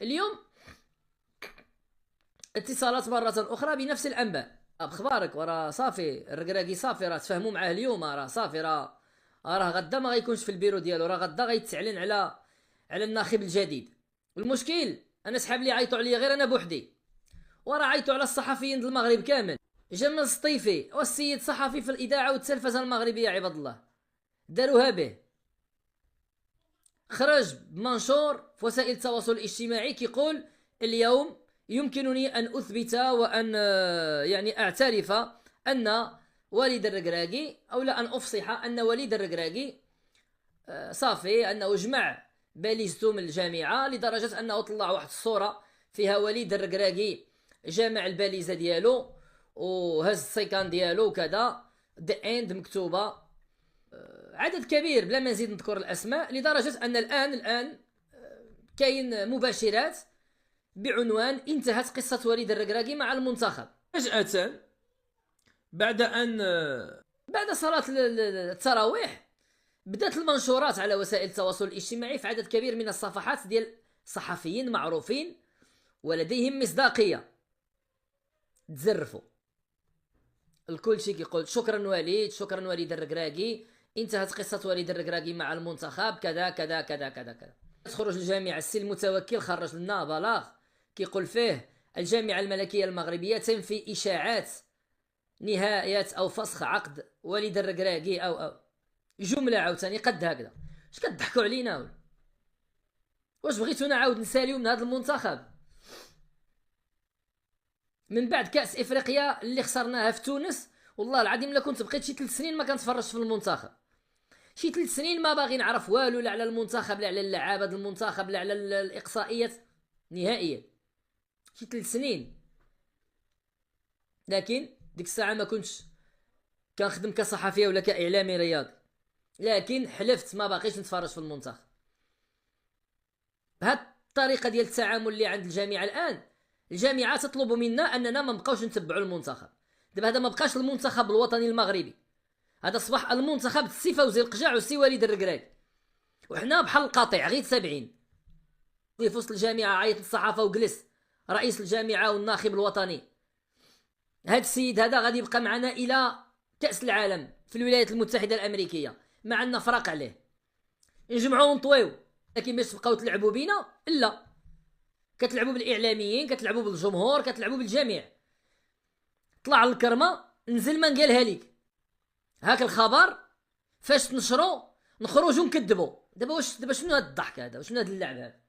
اليوم اتصالات مرة أخرى بنفس الأنباء. بخبارك وراه صافي الركراكي صافي راه تفاهموا معاه اليوم، راه صافي راه غدا ما غيكونش في البيرو ديالو، راه غدا غيتعلن على الناخب الجديد. المشكل انا سحاب لي عيطوا عليا غير انا بوحدي، وراه عيطوا على الصحفيين ديال المغرب كامل. جمال سطيفي والسيد صحفي في الاذاعه والتلفزه المغربيه عباد الله داروها به، خرج بمنشور في وسائل التواصل الاجتماعي كيقول اليوم يمكنني أن أثبت وأن يعني أعترف أن والد الركراكي، أو لا أن أفصح أن والد الركراكي صافي أنه جمع باليزتو من الجامعة، لدرجة أنه طلع واحد الصورة فيها والد الركراكي جامع الباليزة ديالو وهز السيكان ديالو وكذا The End مكتوبة، عدد كبير بلا ما نزيد نذكر الأسماء، لدرجة أن الآن كاين مباشرات بعنوان انتهت قصة وليد الركراكي مع المنتخب. فجأة بعد صلاة التراويح بدات المنشورات على وسائل التواصل الاجتماعي في عدد كبير من الصفحات ديال صحفيين معروفين ولديهم مصداقية تزرفوا. الكل شي كيقول شكرا وليد، شكرا وليد الركراكي، انتهت قصة وليد الركراكي مع المنتخب كذا كذا كذا كذا كذا. تخرج الجامعة السي المتوكل خرج لنا بلاغ كيقول فيه الجامعة الملكية المغربية تنفي إشاعات نهاية أو فسخ عقد وليد الركراكي أو جملة عاوتاني قد هكذا. اش كتضحكوا علينا ولا واش بغيتونا عاود نساليو من هذا المنتخب من بعد كأس إفريقيا اللي خسرناها في تونس؟ والله العظيم لا كنت بقيت شي 3 سنين ما كنتفرجش في المنتخب، شي 3 سنين ما باغي نعرف والو، لا على المنتخب لا على اللعابة المنتخب لا على الإقصائيات نهائيا، شي 3 سنين. لكن ديك الساعة ما كنتش كنخدم كصحفية ولا كإعلامي رياضي، لكن حلفت ما باقيش نتفرج في المنتخب. بهاد الطريقة ديال التعامل اللي عند الجامعة الآن، الجامعة تطلب منا أننا ما نبقاوش نتبعوا المنتخب. دابا هذا ما بقاش المنتخب الوطني المغربي، هذا صباح المنتخب السي فوزي القجاع والسي وليد الركراكي، وحنا بحال القاطع غير تابعين. في وسط الجامعة عيط للصحافة وجلس رئيس الجامعة والناخب الوطني، هاد السيد هذا غادي يبقى معنا إلى كأس العالم في الولايات المتحدة الأمريكية، ما عندنا فرق عليه، نجمعوا ونطويو. لكن باش تبقاو تلعبوا بينا لا، كتلعبوا بالاعلاميين، كتلعبوا بالجمهور، كتلعبوا بالجميع. طلع الكرمه نزل ما نقالها ليك، هاك الخبر فاش تنشروا نخرجوا نكذبوا. دابا شنو هاد الضحك هذا وشنو هاد اللعب هذا؟